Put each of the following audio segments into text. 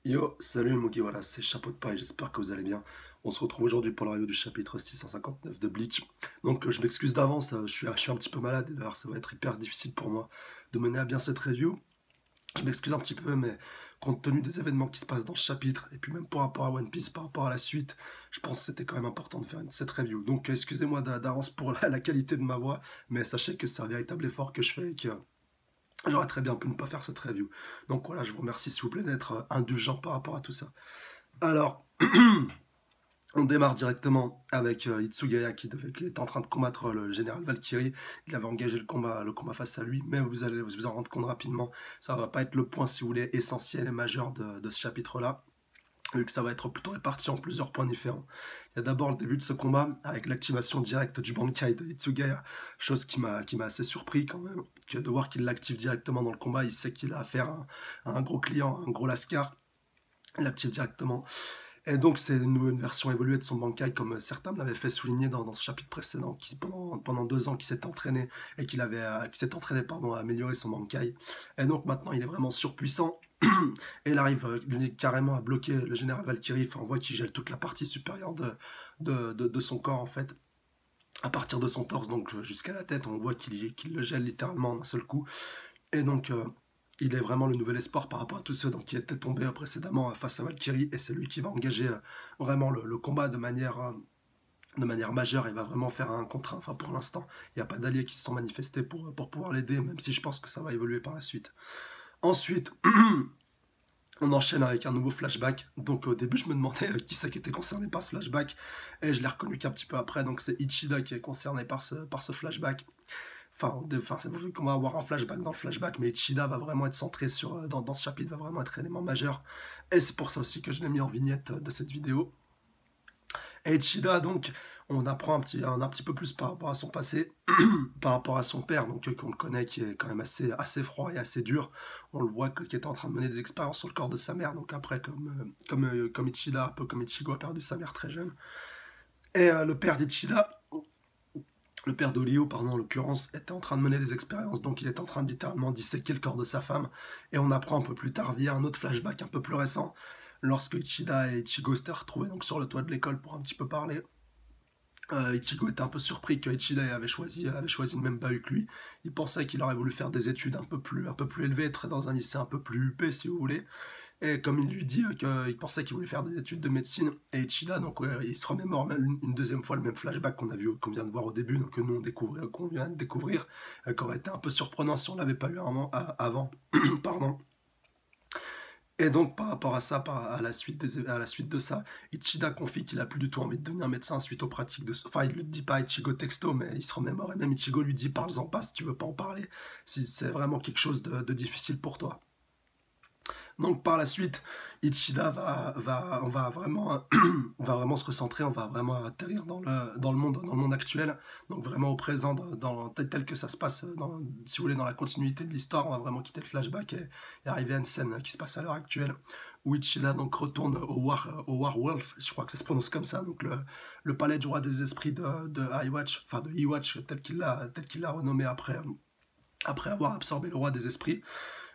Yo, salut Mugi, voilà, c'est Chapeau de paille, j'espère que vous allez bien. On se retrouve aujourd'hui pour la review du chapitre 659 de Bleach. Donc je m'excuse d'avance, je suis un petit peu malade et d'ailleurs ça va être hyper difficile pour moi de mener à bien cette review. Je m'excuse un petit peu, mais compte tenu des événements qui se passent dans ce chapitre, et puis même par rapport à One Piece, par rapport à la suite, je pense que c'était quand même important de faire cette review. Donc excusez-moi d'avance pour la qualité de ma voix, mais sachez que c'est un véritable effort que je fais et que j'aurais très bien pu ne pas faire cette review. Donc voilà, je vous remercie s'il vous plaît d'être indulgent par rapport à tout ça. Alors, on démarre directement avec Itsugaya qui était en train de combattre le général Valkyrie. Il avait engagé le combat face à lui, mais vous allez vous en rendre compte rapidement. Ça va pas être le point, si vous voulez, essentiel et majeur de ce chapitre-là, vu que ça va être plutôt réparti en plusieurs points différents. Il y a d'abord le début de ce combat avec l'activation directe du Bankai de Itsugaya, chose qui m'a assez surpris quand même, que de voir qu'il l'active directement dans le combat. Il sait qu'il a affaire à un gros client, un gros lascar. Il l'active directement. Et donc c'est une version évoluée de son Bankai, comme certains me l'avaient fait souligner dans ce chapitre précédent, qui pendant 2 ans qui s'est entraîné et qui s'est entraîné pardon, à améliorer son Bankai. Et donc maintenant il est vraiment surpuissant. Et il arrive carrément à bloquer le général Valkyrie. Enfin, on voit qu'il gèle toute la partie supérieure de son corps en fait, à partir de son torse, donc jusqu'à la tête. On voit qu'il le gèle littéralement en un seul coup. Et donc, il est vraiment le nouvel espoir par rapport à tous ceux donc, qui étaient tombés précédemment face à Valkyrie. Et c'est lui qui va engager vraiment le combat de manière majeure. Il va vraiment faire un contre un. Enfin, pour l'instant, il n'y a pas d'alliés qui se sont manifestés pour pouvoir l'aider, même si je pense que ça va évoluer par la suite. Ensuite, on enchaîne avec un nouveau flashback. Donc au début, je me demandais qui c'est qui était concerné par ce flashback. Et je l'ai reconnu qu'un petit peu après. Donc c'est Ichida qui est concerné par ce flashback. Enfin, c'est vu qu'on va avoir un flashback dans le flashback, mais Ichida va vraiment être centré dans ce chapitre, va vraiment être élément majeur. Et c'est pour ça aussi que je l'ai mis en vignette de cette vidéo. Et Ichida, donc, on apprend un petit peu plus par rapport à son passé, par rapport à son père, donc qu'on le connaît, qui est quand même assez froid et assez dur. On le voit qui est en train de mener des expériences sur le corps de sa mère, donc après, comme Ichida, un peu comme Ichigo a perdu sa mère très jeune. Et le père d'Ichida, le père d'Olio, pardon, en l'occurrence, était en train de mener des expériences, donc il est en train de littéralement disséquer le corps de sa femme. Et on apprend un peu plus tard, via un autre flashback un peu plus récent, lorsque Ichida et Ichigo s'étaient retrouvés donc, sur le toit de l'école pour un petit peu parler. Ichigo était un peu surpris que Ichida avait choisi le même bahut que lui. Il pensait qu'il aurait voulu faire des études un peu plus élevées, être dans un lycée un peu plus huppé, si vous voulez. Et comme il lui dit qu'il pensait qu'il voulait faire des études de médecine, et Ichida, donc il se remémore même une deuxième fois le même flashback qu'on vient de voir au début, donc que nous qu'on vient de découvrir, qui aurait été un peu surprenant si on l'avait pas eu avant. Pardon. Et donc, par rapport à ça, à la suite de ça, Ichida confie qu'il a plus du tout envie de devenir médecin suite aux pratiques de... Enfin, il ne le dit pas à Ichigo texto, mais il se remémore. Et même Ichigo lui dit, parle-en pas si tu veux pas en parler, si c'est vraiment quelque chose de difficile pour toi. Donc par la suite, Ichida on va vraiment se recentrer, on va vraiment atterrir dans le monde actuel, donc vraiment au présent, tel que ça se passe, si vous voulez, dans la continuité de l'histoire. On va vraiment quitter le flashback et arriver à une scène qui se passe à l'heure actuelle, où Ichida donc retourne au Warwolf, je crois que ça se prononce comme ça, donc le palais du roi des esprits de Iwatch, enfin de Iwatch tel qu'il l'a renommé après avoir absorbé le roi des esprits.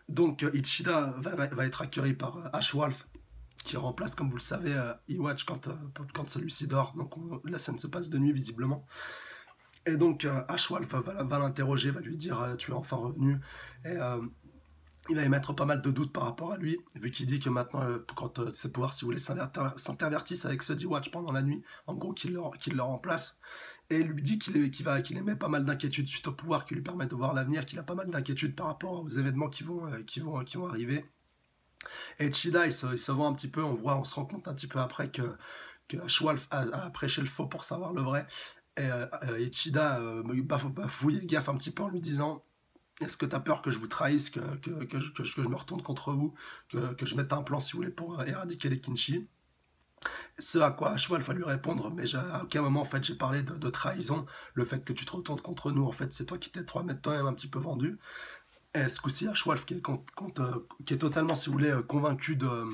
Donc Ichida va être accueilli par Ashwolf, qui remplace, comme vous le savez, Iwatch quand celui-ci dort. Donc la scène se passe de nuit, visiblement. Et donc Ashwolf va l'interroger, va lui dire tu es enfin revenu. Et il va émettre pas mal de doutes par rapport à lui, vu qu'il dit que maintenant, quand ses pouvoirs, si vous voulez, s'intervertissent avec ceux d'Iwatch pendant la nuit, en gros, qu'il le remplace. Et il lui dit qu'il émet pas mal d'inquiétudes suite au pouvoir qui lui permet de voir l'avenir, qu'il a pas mal d'inquiétudes par rapport aux événements qui vont arriver. Et Chida, il se vend un petit peu, on se rend compte un petit peu après que Ashwolf a prêché le faux pour savoir le vrai. Et Chida bafouille et gaffe un petit peu en lui disant: est-ce que tu as peur que je vous trahisse, que je me retourne contre vous, que je mette un plan, si vous voulez, pour éradiquer les Kinshi? Ce à quoi Ashwolf va lui répondre: mais à aucun moment en fait j'ai parlé de trahison, le fait que tu te retournes contre nous, en fait c'est toi qui t'es toi-même un petit peu vendu. Et ce coup-ci, Ashwolf qui est totalement, si vous voulez, convaincu de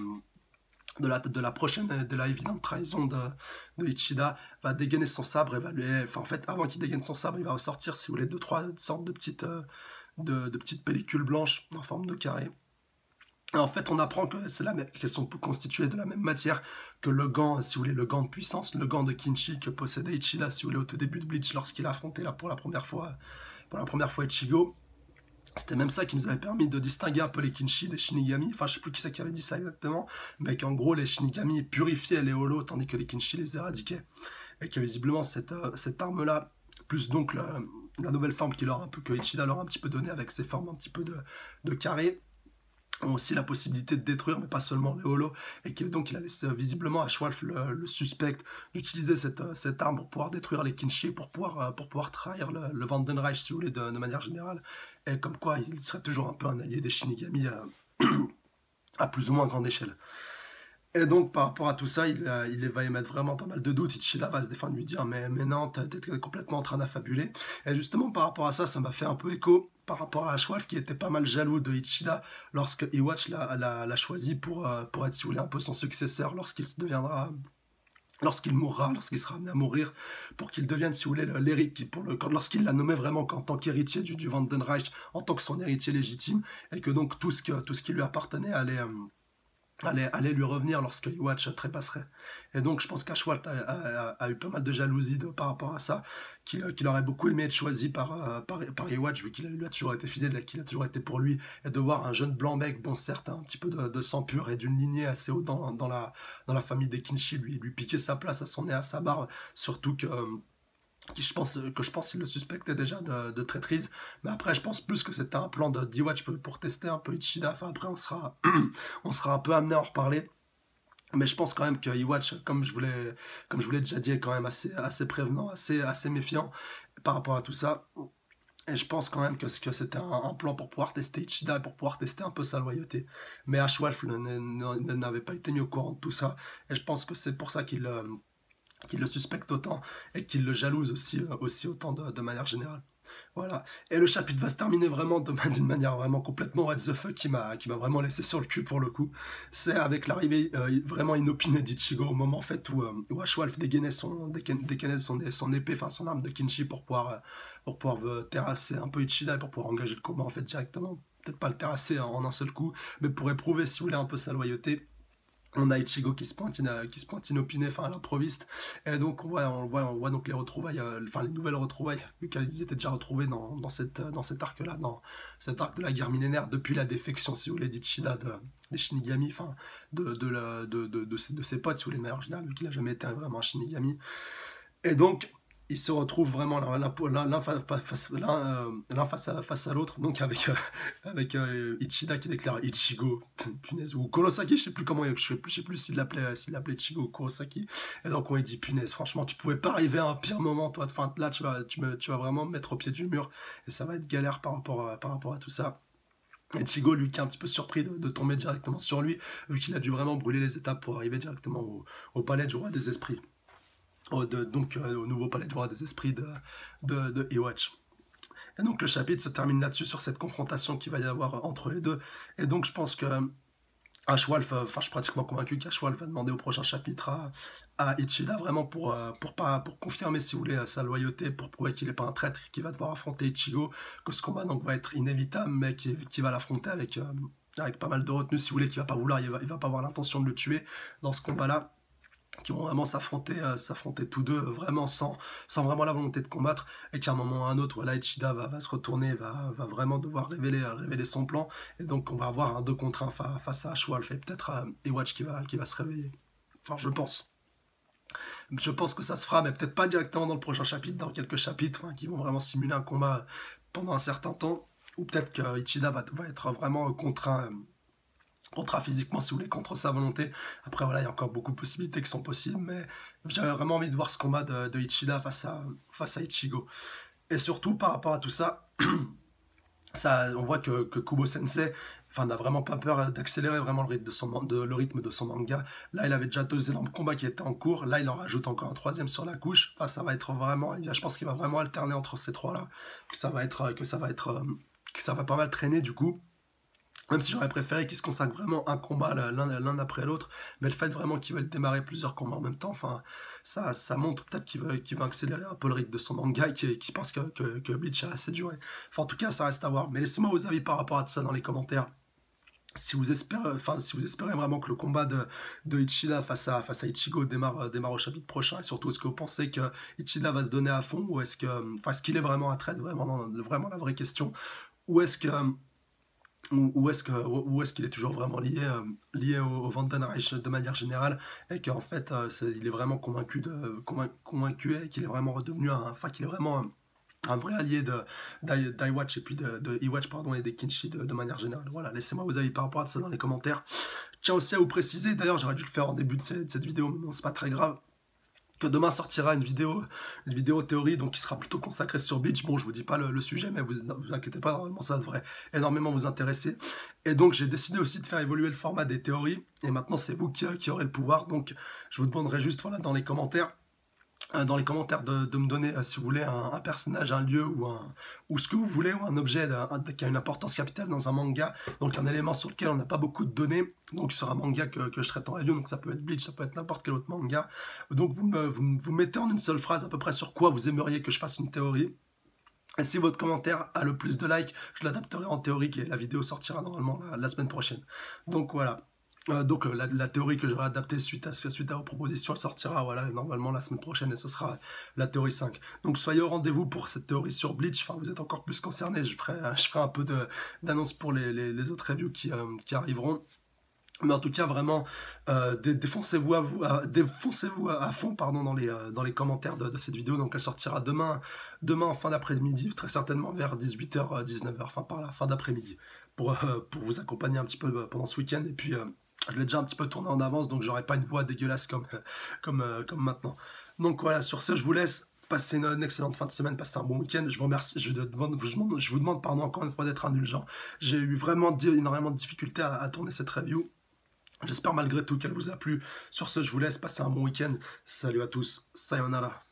la prochaine et de la évidente trahison de Ichida, va dégainer son sabre et va lui... Enfin, en fait, avant qu'il dégaine son sabre, il va ressortir, si vous voulez, deux, trois sortes de petites pellicules blanches en forme de carré. Et en fait, on apprend que qu'elles sont constituées de la même matière que le gant, si vous voulez, le gant de puissance, le gant de Kinshi que possédait Ichida, si vous voulez, au tout début de Bleach, lorsqu'il a affronté là, pour la première fois Ichigo. C'était même ça qui nous avait permis de distinguer un peu les Kinshi des Shinigami. Enfin, je sais plus qui c'est qui avait dit ça exactement, mais qu'en gros, les Shinigami purifiaient les holos, tandis que les Kinshi les éradiquaient. Et que visiblement, cette arme-là, plus donc la nouvelle forme que Ichida leur a un petit peu donnée avec ses formes un petit peu de carré, ont aussi la possibilité de détruire, mais pas seulement les holos, et que donc il a laissé visiblement à Schwalf le suspect d'utiliser cette arme pour pouvoir détruire les Kinshi, pour pouvoir trahir le Vandenreich, si vous voulez, de manière générale, et comme quoi il serait toujours un peu un allié des Shinigami à plus ou moins grande échelle. Et donc, par rapport à tout ça, il va émettre vraiment pas mal de doutes. Ichida va se défendre, lui dire mais non, t'es complètement en train d'affabuler. Et justement, par rapport à ça, ça m'a fait un peu écho par rapport à Ashwolf qui était pas mal jaloux de Ichida lorsque Iwatch l'a choisi pour être, si vous voulez, un peu son successeur lorsqu'il mourra, lorsqu'il sera amené à mourir, pour qu'il devienne, si vous voulez, l'héritier, lorsqu'il l'a nommé vraiment en tant qu'héritier du Vandenreich, en tant que son héritier légitime, et que donc tout ce qui lui appartenait allait lui revenir lorsque Iwatch trépasserait. Et donc je pense qu'Ashwat a eu pas mal de jalousie par rapport à ça, qu'il aurait beaucoup aimé être choisi par Iwatch, vu qu'il lui a toujours été fidèle, qu'il a toujours été pour lui, et de voir un jeune blanc mec, bon certes, un petit peu de sang pur et d'une lignée assez haut dans la famille des Kinshi, lui piquer sa place à son nez, à sa barbe, surtout je pense qu'il le suspectait déjà de traîtrise, mais après je pense plus que c'était un plan de D-Watch pour tester un peu Ichida. Enfin après on sera un peu amené à en reparler, mais je pense quand même que Iwatch, comme je vous l'ai déjà dit, est quand même assez prévenant, assez méfiant par rapport à tout ça. Et je pense quand même que c'était un plan pour pouvoir tester Ichida, pour pouvoir tester un peu sa loyauté. Mais Ashwolf n'avait pas été mis au courant de tout ça, et je pense que c'est pour ça qu'il le suspecte autant et qu'il le jalouse aussi autant de manière générale. Voilà. Et le chapitre va se terminer vraiment d'une manière vraiment complètement what the fuck qui m'a vraiment laissé sur le cul pour le coup. C'est avec l'arrivée vraiment inopinée d'Ichigo au moment en fait où Ashwolf dégainait son épée, enfin son arme de Kinshi pour pouvoir terrasser un peu Ichida et pour pouvoir engager le combat en fait directement. Peut-être pas le terrasser en un seul coup, mais pour éprouver si vous voulez un peu sa loyauté. On a Ichigo qui se pointe inopiné, enfin à l'improviste. Et donc on voit donc les retrouvailles, enfin les nouvelles retrouvailles, vu qu'ils étaient déjà retrouvés dans cet arc-là, dans cet arc de la guerre millénaire, depuis la défection, si vous voulez, d'Ichida des Shinigami, enfin de ses potes, si vous voulez, de manière générale, vu qu'il n'a jamais été vraiment un Shinigami. Et donc, ils se retrouvent vraiment l'un face à l'autre, donc avec Ichida qui déclare Ichigo, punaise, ou Kurosaki, je sais plus comment, je sais plus s'il l'appelait Ichigo ou Kurosaki, et donc on lui dit, punaise, franchement, tu pouvais pas arriver à un pire moment, toi, enfin, là, tu vas vraiment me mettre au pied du mur, et ça va être galère par rapport à tout ça. Et Ichigo, lui, qui est un petit peu surpris de tomber directement sur lui, vu qu'il a dû vraiment brûler les étapes pour arriver directement au palais du roi des esprits. Donc au nouveau palais du roi des esprits de Iwatch. Et donc le chapitre se termine là-dessus, sur cette confrontation qu'il va y avoir entre les deux. Et donc je pense que Ashwolf, enfin je suis pratiquement convaincu qu'Ashwolf va demander au prochain chapitre à Ichida vraiment pour confirmer, si vous voulez, sa loyauté, pour prouver qu'il n'est pas un traître, qu'il va devoir affronter Ichigo, que ce combat donc va être inévitable, mais qui va l'affronter avec pas mal de retenue, si vous voulez, qu'il va pas vouloir, il va pas avoir l'intention de le tuer dans ce combat-là, qui vont vraiment s'affronter tous deux vraiment sans vraiment la volonté de combattre, et qu'à un moment ou à un autre, voilà, Ichida va se retourner, va vraiment devoir révéler son plan, et donc on va avoir un 2 contre 1 face à Ashwolf, et peut-être Iwatch qui va se réveiller. Enfin, je pense. Je pense que ça se fera, mais peut-être pas directement dans le prochain chapitre, dans quelques chapitres qui vont vraiment simuler un combat pendant un certain temps, ou peut-être que Ichida va être vraiment contraint physiquement, si vous voulez, contre sa volonté. Après, voilà, il y a encore beaucoup de possibilités qui sont possibles, mais j'avais vraiment envie de voir ce combat de Ichida face à Ichigo. Et surtout, par rapport à tout ça, on voit que Kubo Sensei n'a vraiment pas peur d'accélérer vraiment le rythme de son manga. Là, il avait déjà 2 énormes combats qui étaient en cours. Là, il en rajoute encore un 3e sur la couche. Enfin, ça va être vraiment... Je pense qu'il va vraiment alterner entre ces trois-là. Que ça va pas mal traîner, du coup. Même si j'aurais préféré qu'il se consacre vraiment un combat l'un après l'autre, mais le fait vraiment qu'il va démarrer plusieurs combats en même temps, enfin, ça montre peut-être qu'il va accélérer un peu le rythme de son manga, et qu'il pense que Bleach a assez duré. Enfin, en tout cas, ça reste à voir. Mais laissez-moi vos avis par rapport à tout ça dans les commentaires. si vous espérez vraiment que le combat de Ichida face à Ichigo démarre au chapitre prochain, et surtout est-ce que vous pensez que Ichida va se donner à fond, ou est-ce qu'il est vraiment à traite, vraiment la vraie question, ou est-ce que est-ce qu'il est toujours vraiment lié au Vandenreich de manière générale, et qu'en fait il est vraiment convaincu, et qu'il est vraiment redevenu qu'il est vraiment un vrai allié d'Iwatch, et puis de Iwatch, pardon, et des Kinshi de manière générale. Voilà, laissez-moi vos avis par rapport à ça dans les commentaires. Je tiens aussi à vous préciser, d'ailleurs j'aurais dû le faire en début de cette vidéo, mais bon, c'est pas très grave, que demain sortira une vidéo théorie, donc qui sera plutôt consacrée sur Bleach. Bon, je vous dis pas le sujet, mais vous inquiétez pas, normalement ça devrait énormément vous intéresser. Et donc j'ai décidé aussi de faire évoluer le format des théories, et maintenant c'est vous qui aurez le pouvoir. Donc je vous demanderai juste, voilà, dans les commentaires de me donner, si vous voulez, un personnage, un lieu, ou ce que vous voulez, ou un objet qui a une importance capitale dans un manga, donc un élément sur lequel on n'a pas beaucoup de données, donc sur un manga que je traite en review, donc ça peut être Bleach, ça peut être n'importe quel autre manga. Donc vous mettez en une seule phrase à peu près sur quoi vous aimeriez que je fasse une théorie. Et si votre commentaire a le plus de likes, je l'adapterai en théorie, et la vidéo sortira normalement la semaine prochaine. Donc voilà. La théorie que j'aurai adaptée suite à vos propositions, elle sortira, voilà, normalement la semaine prochaine, et ce sera la théorie 5. Donc soyez au rendez-vous pour cette théorie sur Bleach. Enfin, vous êtes encore plus concernés, je ferai un peu d'annonce pour les autres reviews qui arriveront. Mais en tout cas, vraiment, défoncez-vous à fond, pardon, dans les commentaires de cette vidéo. Donc elle sortira demain en fin d'après-midi, très certainement vers 18h, 19h, enfin par la fin d'après-midi, pour vous accompagner un petit peu pendant ce week-end. Et puis je l'ai déjà un petit peu tourné en avance, donc j'aurai pas une voix dégueulasse comme maintenant. Donc voilà, sur ce, je vous laisse. Passez une excellente fin de semaine, passez un bon week-end. Je vous remercie, je vous demande pardon encore une fois d'être indulgent. J'ai eu vraiment énormément de difficultés à tourner cette review. J'espère malgré tout qu'elle vous a plu. Sur ce, je vous laisse passer un bon week-end. Salut à tous. Sayonara.